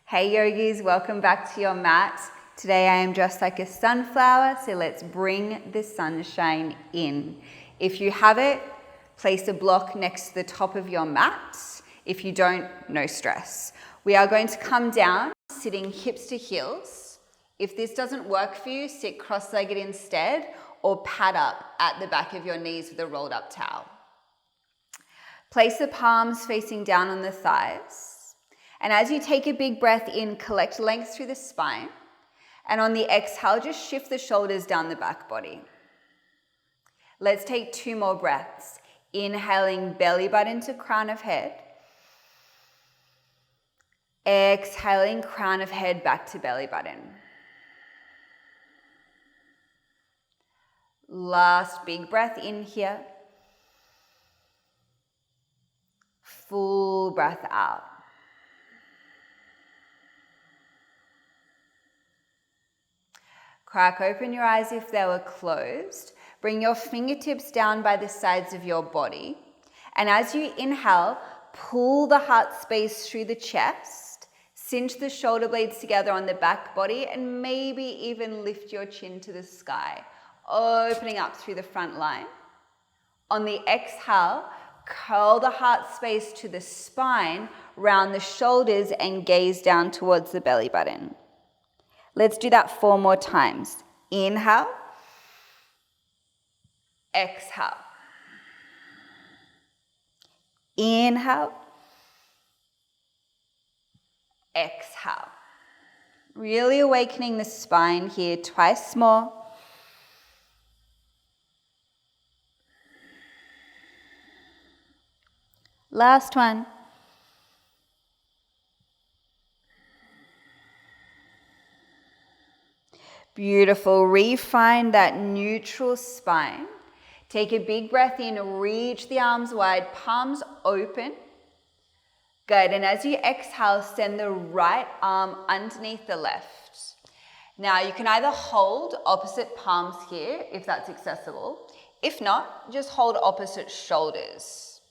Hey yogis, welcome back to your mat. Today I am dressed like a sunflower, so let's bring the sunshine in. If you have it, place a block next to the top of your mat. If you don't, no stress. We are going to come down, sitting hips to heels. If this doesn't work for you, sit cross-legged instead, or pad up at the back of your knees with a rolled up towel. Place the palms facing down on the thighs. And as you take a big breath in, collect length through the spine. And on the exhale, just shift the shoulders down the back body. Let's take 2 more breaths. Inhaling, belly button to crown of head. Exhaling, crown of head back to belly button. Last big breath in here. Full breath out. Crack open your eyes if they were closed. Bring your fingertips down by the sides of your body. And as you inhale, pull the heart space through the chest. Cinch the shoulder blades together on the back body and maybe even lift your chin to the sky, opening up through the front line. On the exhale, curl the heart space to the spine, round the shoulders and gaze down towards the belly button. Let's do that 4 more times. Inhale. Exhale. Inhale. Exhale. Really awakening the spine here. Twice more. Last one. Beautiful. Refine that neutral spine. Take a big breath in, reach the arms wide, palms open. Good. And as you exhale, send the right arm underneath the left. Now you can either hold opposite palms here if that's accessible. If not, just hold opposite shoulders.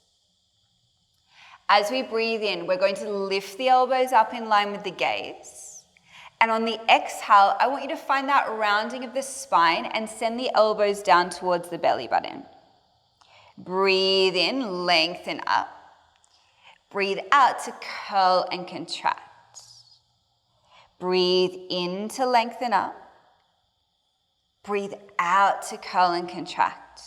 As we breathe in, we're going to lift the elbows up in line with the gaze. And on the exhale, I want you to find that rounding of the spine and send the elbows down towards the belly button. Breathe in, lengthen up. Breathe out to curl and contract. Breathe in to lengthen up. Breathe out to curl and contract.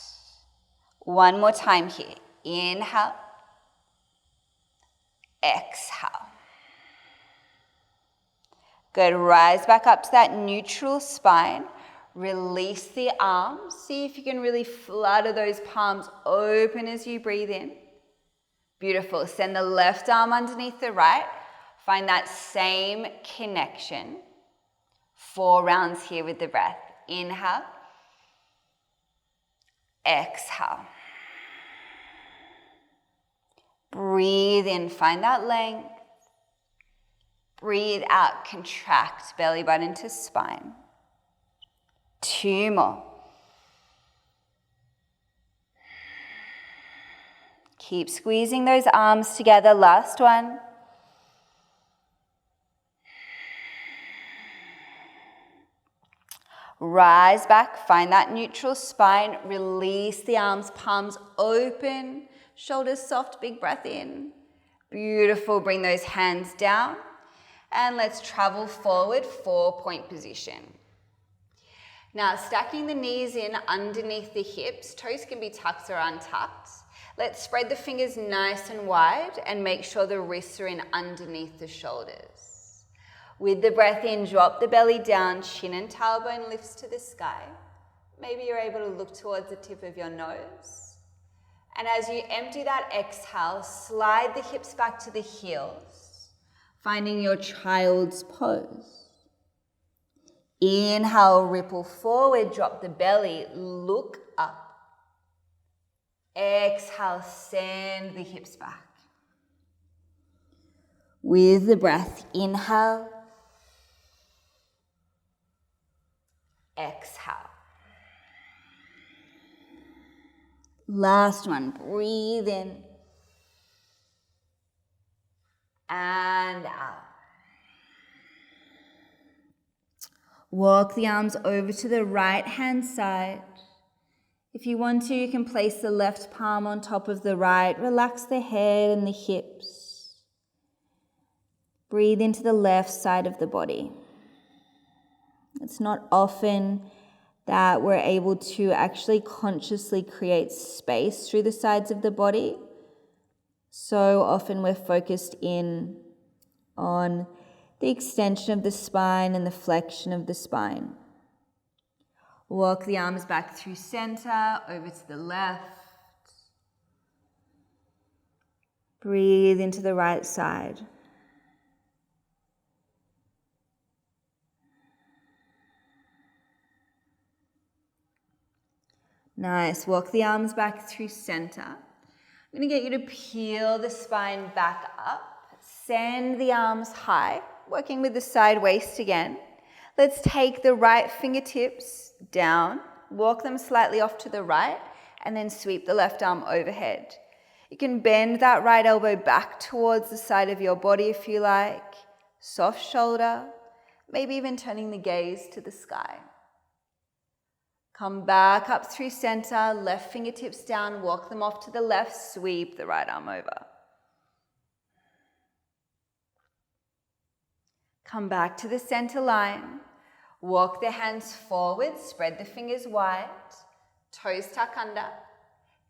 1 more time here. Inhale. Exhale. Good. Rise back up to that neutral spine. Release the arms. See if you can really flutter those palms open as you breathe in. Beautiful. Send the left arm underneath the right. Find that same connection. 4 rounds here with the breath. Inhale. Exhale. Breathe in. Find that length. Breathe out, contract, belly button to spine. 2 more. Keep squeezing those arms together. Last one. Rise back, find that neutral spine. Release the arms, palms open, shoulders soft, big breath in. Beautiful, bring those hands down. And let's travel forward, 4-point position. Now, stacking the knees in underneath the hips, toes can be tucked or untucked. Let's spread the fingers nice and wide and make sure the wrists are in underneath the shoulders. With the breath in, drop the belly down, chin and tailbone lifts to the sky. Maybe you're able to look towards the tip of your nose. And as you empty that exhale, slide the hips back to the heels. Finding your child's pose. Inhale, ripple forward, drop the belly, look up. Exhale, send the hips back. With the breath, inhale. Exhale. Last one, breathe in. And out. Walk the arms over to the right hand side. If you want to, you can place the left palm on top of the right. Relax the head and the hips. Breathe into the left side of the body. It's not often that we're able to actually consciously create space through the sides of the body. So often we're focused in on the extension of the spine and the flexion of the spine. Walk the arms back through center, over to the left. Breathe into the right side. Nice. Walk the arms back through center. I'm going to get you to peel the spine back up. Send the arms high, working with the side waist again. Let's take the right fingertips down, walk them slightly off to the right, and then sweep the left arm overhead. You can bend that right elbow back towards the side of your body if you like. Soft shoulder, maybe even turning the gaze to the sky. Come back up through center, left fingertips down, walk them off to the left, sweep the right arm over. Come back to the center line, walk the hands forward, spread the fingers wide, toes tuck under,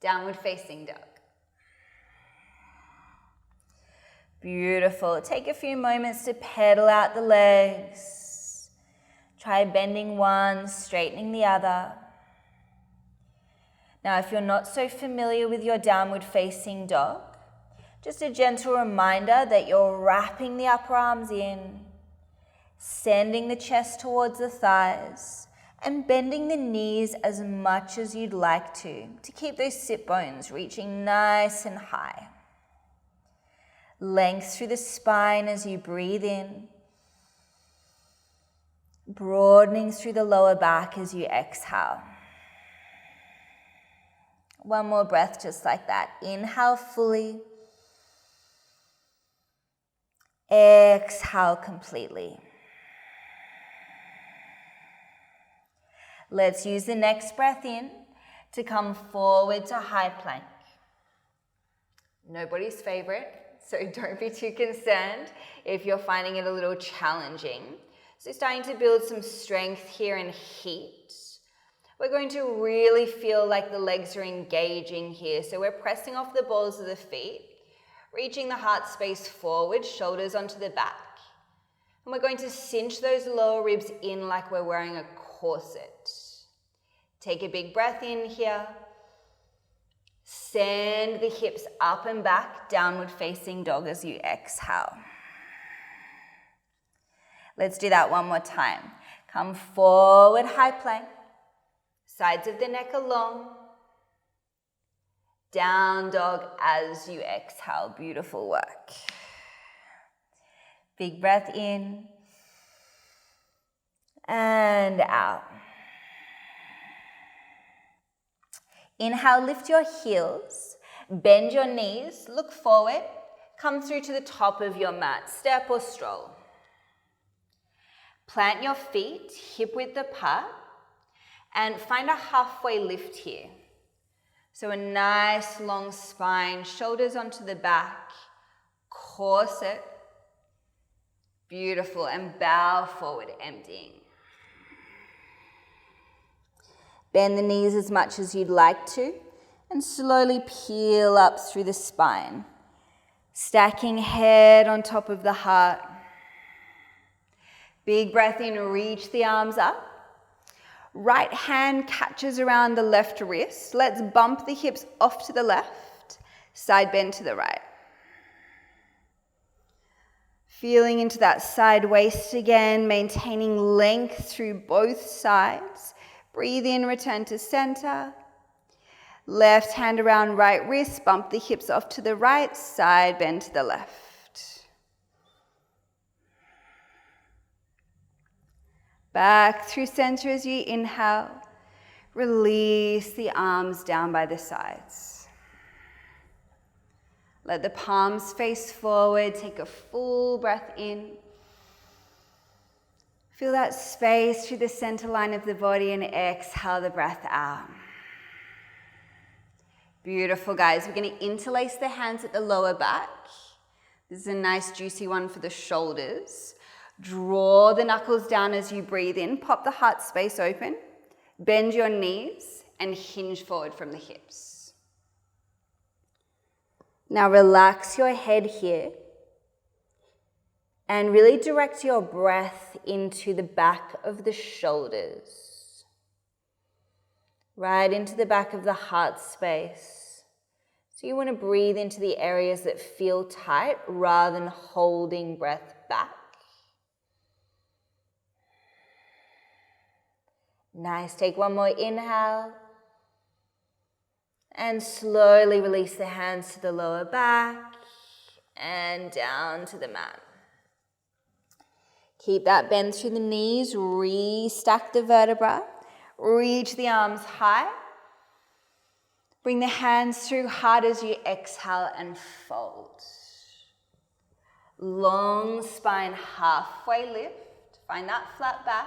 downward facing dog. Beautiful. Take a few moments to pedal out the legs. Try bending one, straightening the other. Now, if you're not so familiar with your downward facing dog, just a gentle reminder that you're wrapping the upper arms in, sending the chest towards the thighs, and bending the knees as much as you'd like to keep those sit bones reaching nice and high. Length through the spine as you breathe in, broadening through the lower back as you exhale. One more breath just like that. Inhale fully. Exhale completely. Let's use the next breath in to come forward to high plank. Nobody's favorite, so don't be too concerned if you're finding it a little challenging. So starting to build some strength here and heat. We're going to really feel like the legs are engaging here. So we're pressing off the balls of the feet, reaching the heart space forward, shoulders onto the back. And we're going to cinch those lower ribs in like we're wearing a corset. Take a big breath in here. Send the hips up and back, downward facing dog as you exhale. Let's do that one more time. Come forward, high plank. Sides of the neck are long. Down dog as you exhale. Beautiful work. Big breath in and out. Inhale, lift your heels, bend your knees, look forward, come through to the top of your mat, step or stroll. Plant your feet hip width apart and find a halfway lift here. So a nice long spine, shoulders onto the back, corset, beautiful, and bow forward, emptying. Bend the knees as much as you'd like to and slowly peel up through the spine. Stacking head on top of the heart. Big breath in, reach the arms up. Right hand catches around the left wrist. Let's bump the hips off to the left, side bend to the right. Feeling into that side waist again, maintaining length through both sides. Breathe in, return to center. Left hand around right wrist, bump the hips off to the right, side bend to the left. Back through center as you inhale. Release the arms down by the sides. Let the palms face forward. Take a full breath in. Feel that space through the center line of the body and exhale the breath out. Beautiful, guys. We're going to interlace the hands at the lower back. This is a nice juicy one for the shoulders. Draw the knuckles down as you breathe in. Pop the heart space open. Bend your knees and hinge forward from the hips. Now relax your head here and really direct your breath into the back of the shoulders, right into the back of the heart space. So you want to breathe into the areas that feel tight rather than holding breath back. Nice. Take one more inhale. And slowly release the hands to the lower back and down to the mat. Keep that bend through the knees. Restack the vertebra. Reach the arms high. Bring the hands through hard as you exhale and fold. Long spine, halfway lift. Find that flat back.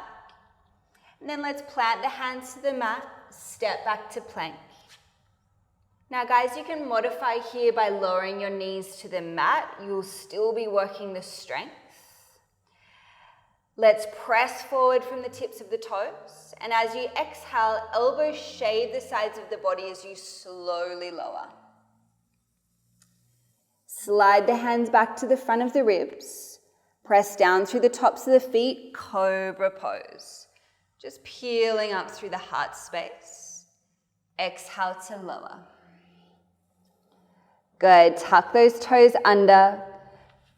And then let's plant the hands to the mat. Step back to plank. Now guys, you can modify here by lowering your knees to the mat. You'll still be working the strength. Let's press forward from the tips of the toes. And as you exhale, elbows shave the sides of the body as you slowly lower. Slide the hands back to the front of the ribs. Press down through the tops of the feet, cobra pose. Just peeling up through the heart space. Exhale to lower. Good. Tuck those toes under.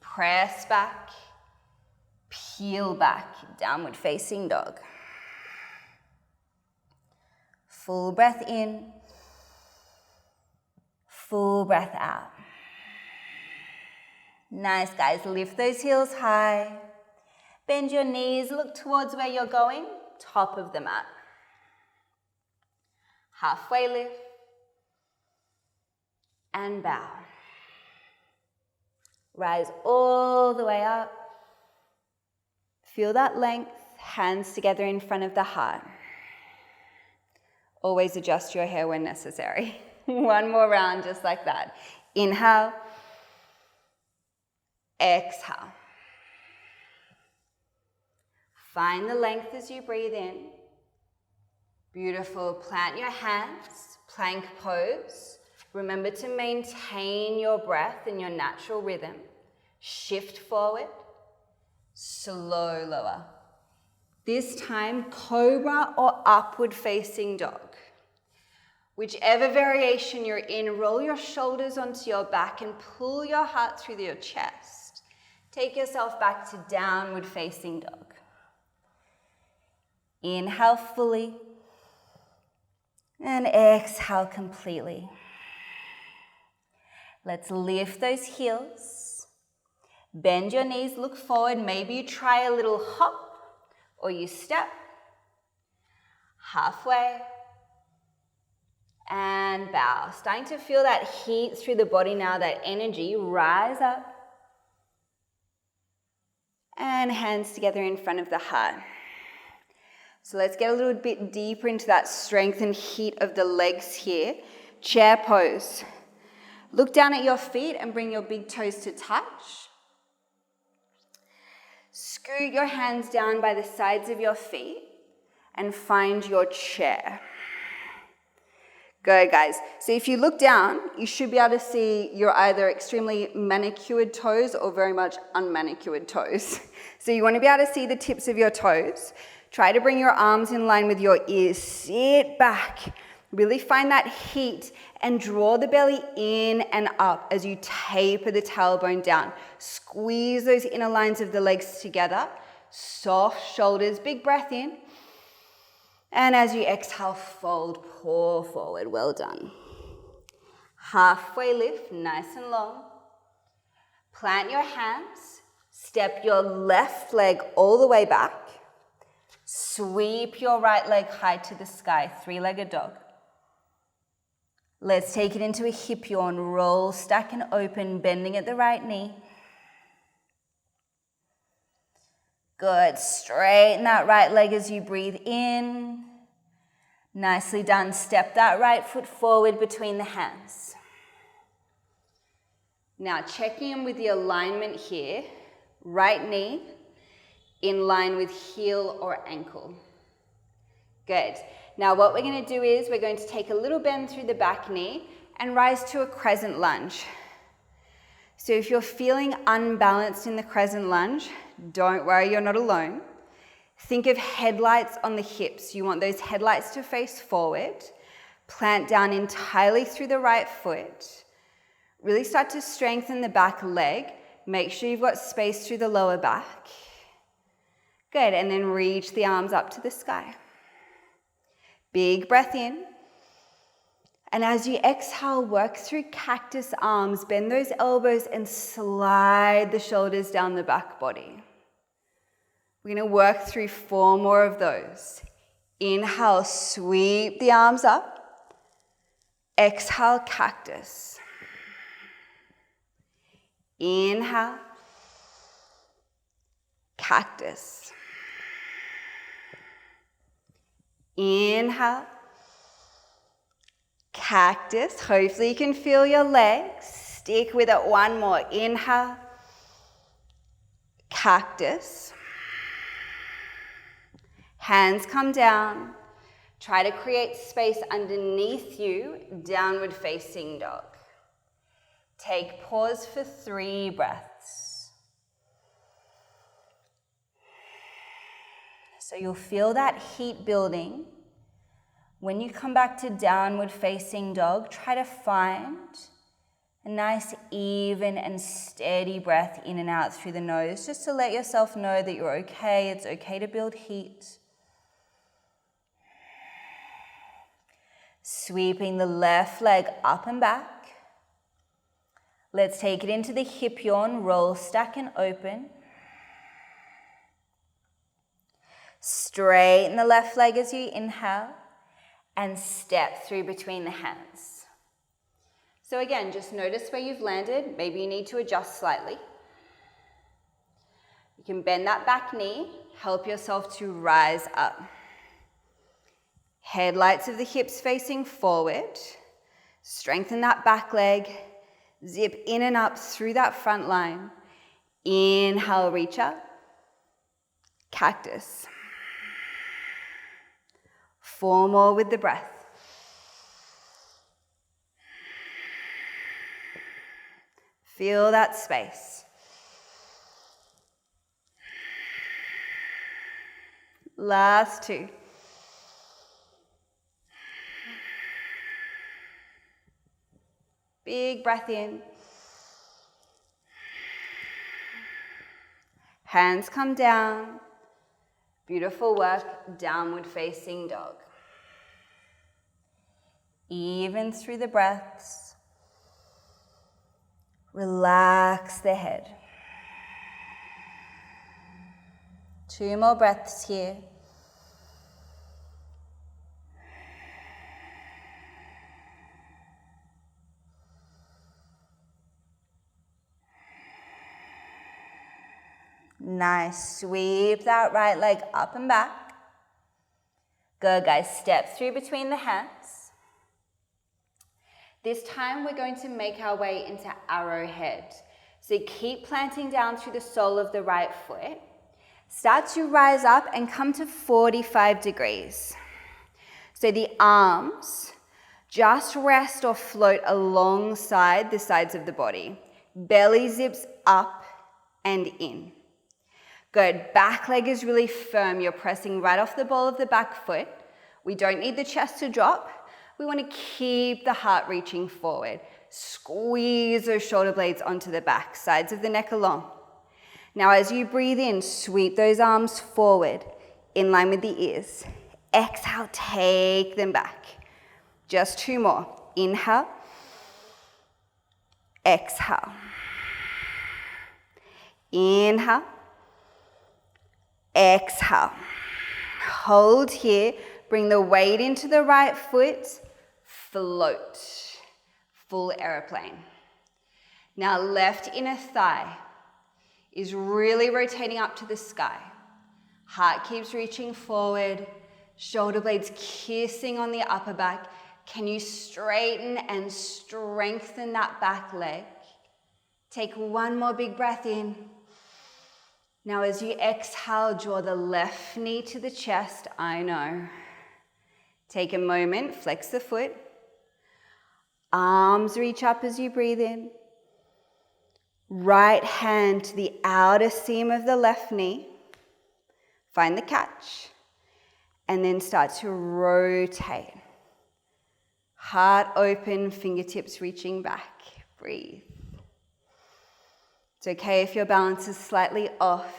Press back. Peel back. Downward facing dog. Full breath in. Full breath out. Nice, guys. Lift those heels high. Bend your knees. Look towards where you're going. Top of the mat. Halfway lift. And bow. Rise all the way up. Feel that length, hands together in front of the heart. Always adjust your hair when necessary. One more round just like that. Inhale. Exhale. Find the length as you breathe in. Beautiful. Plant your hands, plank pose. Remember to maintain your breath and your natural rhythm. Shift forward, slow lower. This time, cobra or upward facing dog. Whichever variation you're in, roll your shoulders onto your back and pull your heart through your chest. Take yourself back to downward facing dog. Inhale fully and exhale completely. Let's lift those heels. Bend your knees, look forward. Maybe you try a little hop or you step. Halfway. And bow. Starting to feel that heat through the body now, that energy. Rise up. And hands together in front of the heart. So let's get a little bit deeper into that strength and heat of the legs here. Chair pose. Look down at your feet and bring your big toes to touch. Scoot your hands down by the sides of your feet and find your chair. Good, guys. So if you look down, you should be able to see your either extremely manicured toes or very much unmanicured toes. So you want to be able to see the tips of your toes. Try to bring your arms in line with your ears. Sit back. Really find that heat and draw the belly in and up as you taper the tailbone down. Squeeze those inner lines of the legs together. Soft shoulders, big breath in. And as you exhale, fold, pour forward. Well done. Halfway lift, nice and long. Plant your hands. Step your left leg all the way back. Sweep your right leg high to the sky, three-legged dog. Let's take it into a hip yawn. Roll, stack and open, bending at the right knee. Good. Straighten that right leg as you breathe in. Nicely done. Step that right foot forward between the hands. Now checking in with the alignment here. Right knee in line with heel or ankle. Good. Now what we're going to do is we're going to take a little bend through the back knee and rise to a crescent lunge. So if you're feeling unbalanced in the crescent lunge, don't worry, you're not alone. Think of headlights on the hips. You want those headlights to face forward. Plant down entirely through the right foot. Really start to strengthen the back leg. Make sure you've got space through the lower back. Good, and then reach the arms up to the sky. Big breath in. And as you exhale, work through cactus arms. Bend those elbows and slide the shoulders down the back body. We're going to work through 4 more of those. Inhale, sweep the arms up. Exhale, cactus. Inhale, cactus. Inhale, cactus. Hopefully you can feel your legs. Stick with it. 1 more. Inhale, cactus. Hands come down. Try to create space underneath you, downward facing dog. Take pause for 3 breaths. So you'll feel that heat building. When you come back to downward facing dog, try to find a nice even and steady breath in and out through the nose, just to let yourself know that you're okay. It's okay to build heat. Sweeping the left leg up and back. Let's take it into the hip yawn, roll, stack and open. Straighten the left leg as you inhale and step through between the hands. So again, just notice where you've landed. Maybe you need to adjust slightly. You can bend that back knee, help yourself to rise up. Headlights of the hips facing forward. Strengthen that back leg. Zip in and up through that front line. Inhale, reach up. Cactus. 4 more with the breath. Feel that space. Last 2. Big breath in. Hands come down. Beautiful work, downward facing dog. Even through the breaths. Relax the head. 2 more breaths here. Nice. Sweep that right leg up and back. Good, guys. Step through between the hands. This time we're going to make our way into arrowhead. So keep planting down through the sole of the right foot. Start to rise up and come to 45 degrees. So the arms just rest or float alongside the sides of the body. Belly zips up and in. Good. Back leg is really firm. You're pressing right off the ball of the back foot. We don't need the chest to drop. We want to keep the heart reaching forward. Squeeze those shoulder blades onto the back, sides of the neck along. Now as you breathe in, sweep those arms forward in line with the ears. Exhale, take them back. Just 2 more. Inhale. Exhale. Inhale. Exhale. Hold here. Bring the weight into the right foot. Float. Full airplane. Now left inner thigh is really rotating up to the sky. Heart keeps reaching forward. Shoulder blades kissing on the upper back. Can you straighten and strengthen that back leg? Take one more big breath in. Now as you exhale, draw the left knee to the chest. I know. Take a moment, flex the foot. Arms reach up as you breathe in. Right hand to the outer seam of the left knee. Find the catch. And then start to rotate. Heart open, fingertips reaching back. Breathe. It's okay if your balance is slightly off.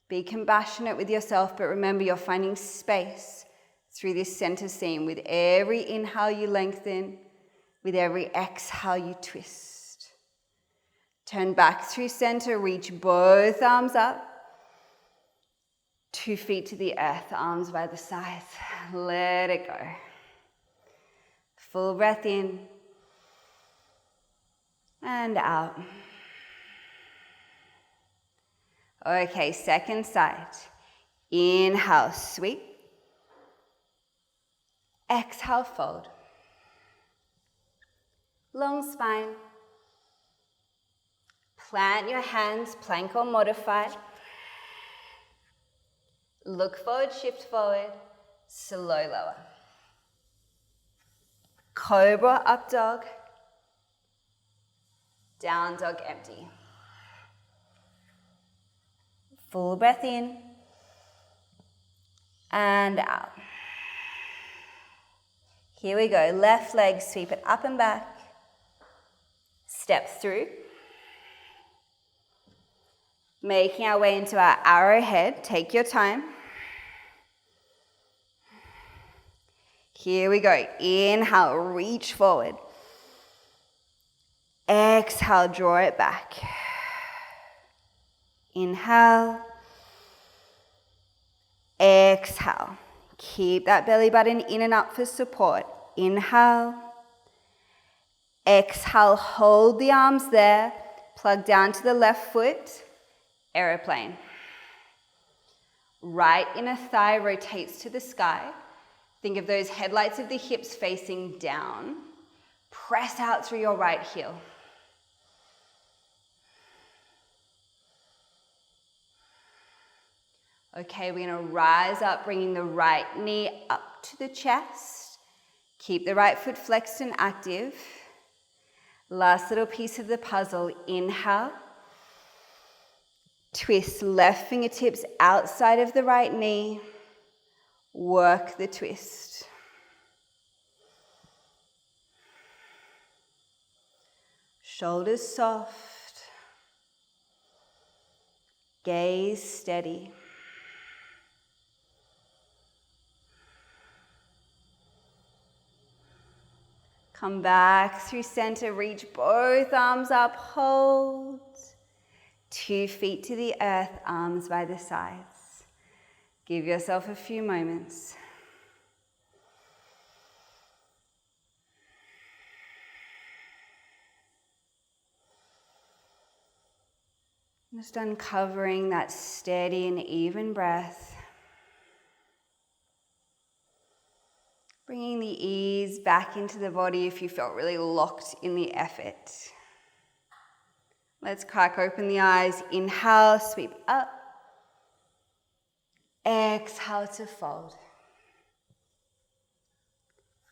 Be compassionate with yourself, but remember you're finding space through this center seam. With every inhale you lengthen, with every exhale you twist. Turn back through center, reach both arms up. 2 feet to the earth, arms by the sides. Let it go. Full breath in and out. Okay, second side. Inhale, sweep. Exhale, fold. Long spine. Plant your hands, plank or modified. Look forward, shift forward, slow lower. Cobra, up dog. Down dog, empty. Full breath in and out. Here we go. Left leg, sweep it up and back. Step through. Making our way into our arrowhead. Take your time. Here we go. Inhale, reach forward. Exhale, draw it back. Inhale. Exhale. Keep that belly button in and up for support. Inhale. Exhale, hold the arms there. Plug down to the left foot. Aeroplane. Right inner thigh rotates to the sky. Think of those headlights of the hips facing down. Press out through your right heel. Okay, we're going to rise up, bringing the right knee up to the chest. Keep the right foot flexed and active. Last little piece of the puzzle. Inhale. Twist left fingertips outside of the right knee. Work the twist. Shoulders soft. Gaze steady. Come back through center, reach both arms up, hold. 2 feet to the earth, arms by the sides. Give yourself a few moments. Just uncovering that steady and even breath. Bringing the ease back into the body if you felt really locked in the effort. Let's crack open the eyes. Inhale, sweep up. Exhale to fold.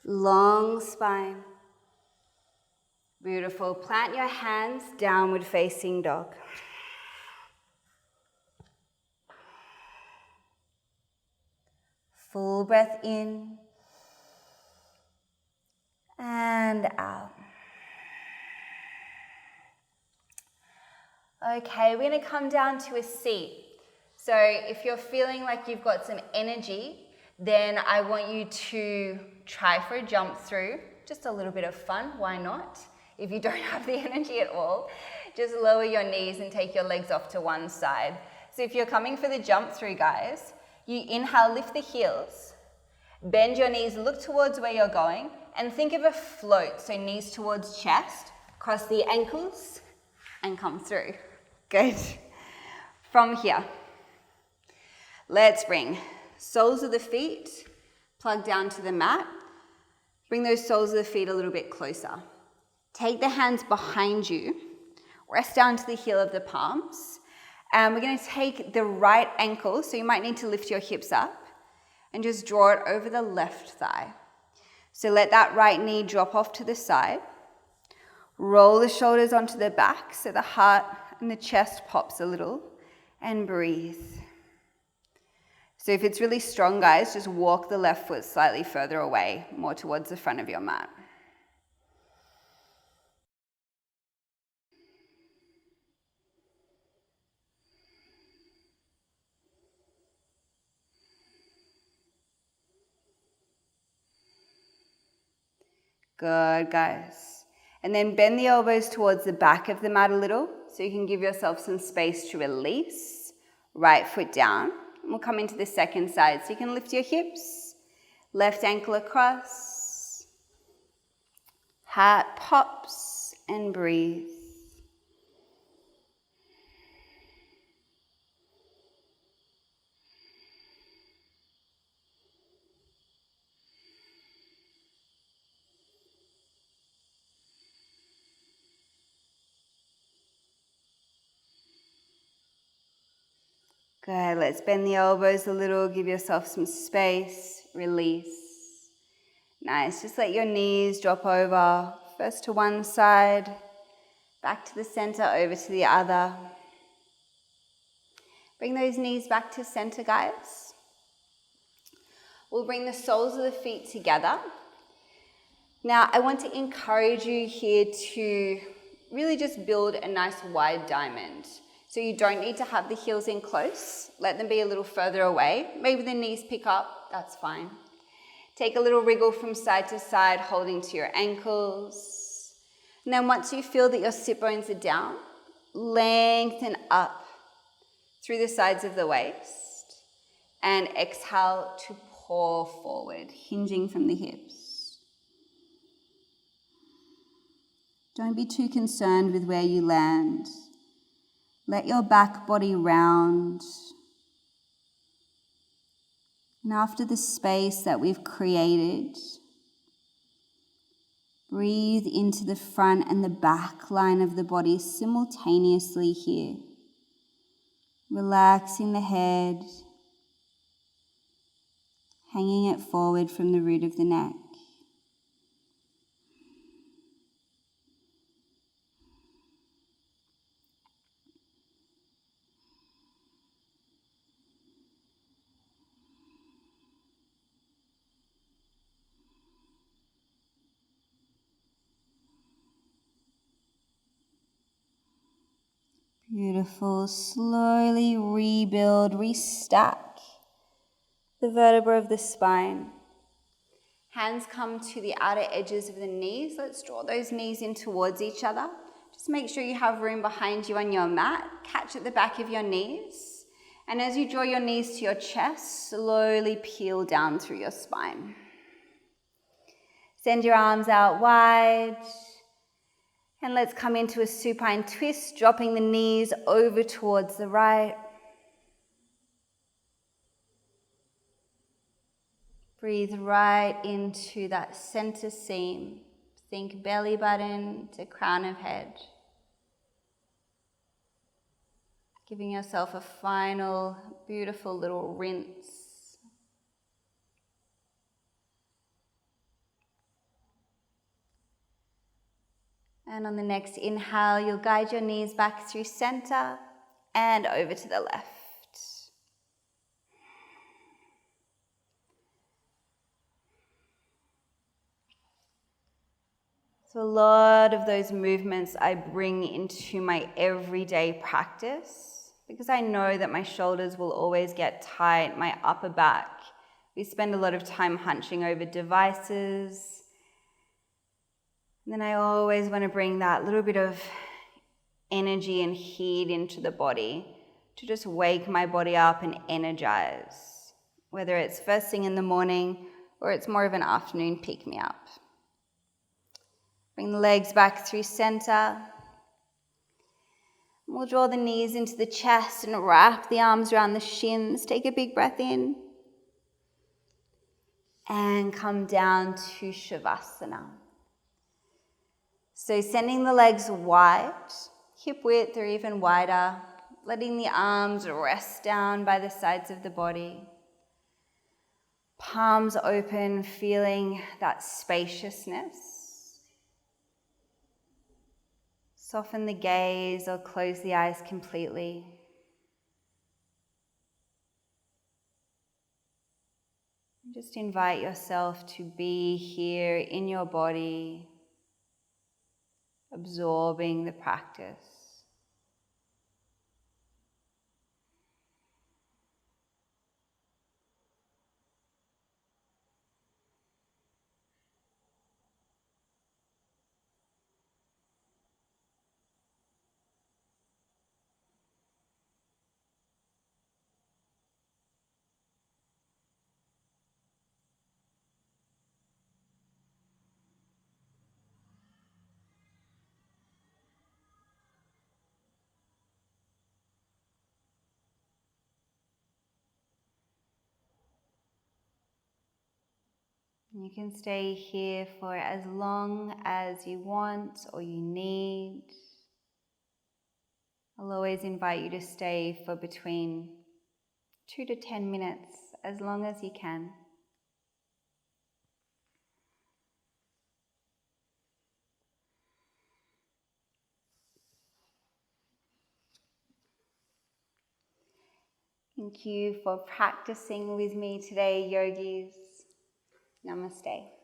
Long spine. Beautiful. Plant your hands, downward facing dog. Full breath in. And out. Okay, we're going to come down to a seat. So if you're feeling like you've got some energy, then I want you to try for a jump through. Just a little bit of fun, why not? If you don't have the energy at all, just lower your knees and take your legs off to one side. So if you're coming for the jump through, guys, you inhale, lift the heels, bend your knees, look towards where you're going, and think of a float, so knees towards chest, cross the ankles, and come through. Good. From here, Let's bring soles of the feet plug down to the mat. Bring those soles of the feet a little bit closer. Take the hands behind you, rest down to the heel of the palms, and we're going to take the right ankle, so you might need to lift your hips up, and just draw it over the left thigh. So let that right knee drop off to the side. Roll the shoulders onto the back so the heart and the chest pops a little, and breathe. So if it's really strong, guys, just walk the left foot slightly further away, more towards the front of your mat. Good, guys. And then bend the elbows towards the back of the mat a little, so you can give yourself some space to release. Right foot down. And we'll come into the second side. So you can lift your hips, left ankle across, heart pops, and breathe. Good, let's bend the elbows a little, give yourself some space, release. Nice, just let your knees drop over, first to one side, back to the center, over to the other. Bring those knees back to center, guys. We'll bring the soles of the feet together. Now, I want to encourage you here to really just build a nice wide diamond. So you don't need to have the heels in close. Let them be a little further away. Maybe the knees pick up, that's fine. Take a little wriggle from side to side, holding to your ankles. And then once you feel that your sit bones are down, lengthen up through the sides of the waist. And exhale to pour forward, hinging from the hips. Don't be too concerned with where you land. Let your back body round. And after the space that we've created, breathe into the front and the back line of the body simultaneously here. Relaxing the head, hanging it forward from the root of the neck. Beautiful. Slowly rebuild, restack the vertebra of the spine. Hands come to the outer edges of the knees. Let's draw those knees in towards each other. Just make sure you have room behind you on your mat. Catch at the back of your knees. And as you draw your knees to your chest, slowly peel down through your spine. Send your arms out wide. And let's come into a supine twist, dropping the knees over towards the right. Breathe right into that center seam. Think belly button to crown of head. Giving yourself a final beautiful little rinse. And on the next inhale, you'll guide your knees back through center and over to the left. So a lot of those movements I bring into my everyday practice because I know that my shoulders will always get tight, my upper back. We spend a lot of time hunching over devices. And then I always want to bring that little bit of energy and heat into the body to just wake my body up and energize, whether it's first thing in the morning or it's more of an afternoon pick-me-up. Bring the legs back through center. We'll draw the knees into the chest and wrap the arms around the shins. Take a big breath in. And come down to Shavasana. So sending the legs wide, hip width or even wider, letting the arms rest down by the sides of the body. Palms open, feeling that spaciousness. Soften the gaze or close the eyes completely. Just invite yourself to be here in your body, absorbing the practice. You can stay here for as long as you want or you need. I'll always invite you to stay for between 2 to 10 minutes, as long as you can. Thank you for practicing with me today, yogis. Namaste.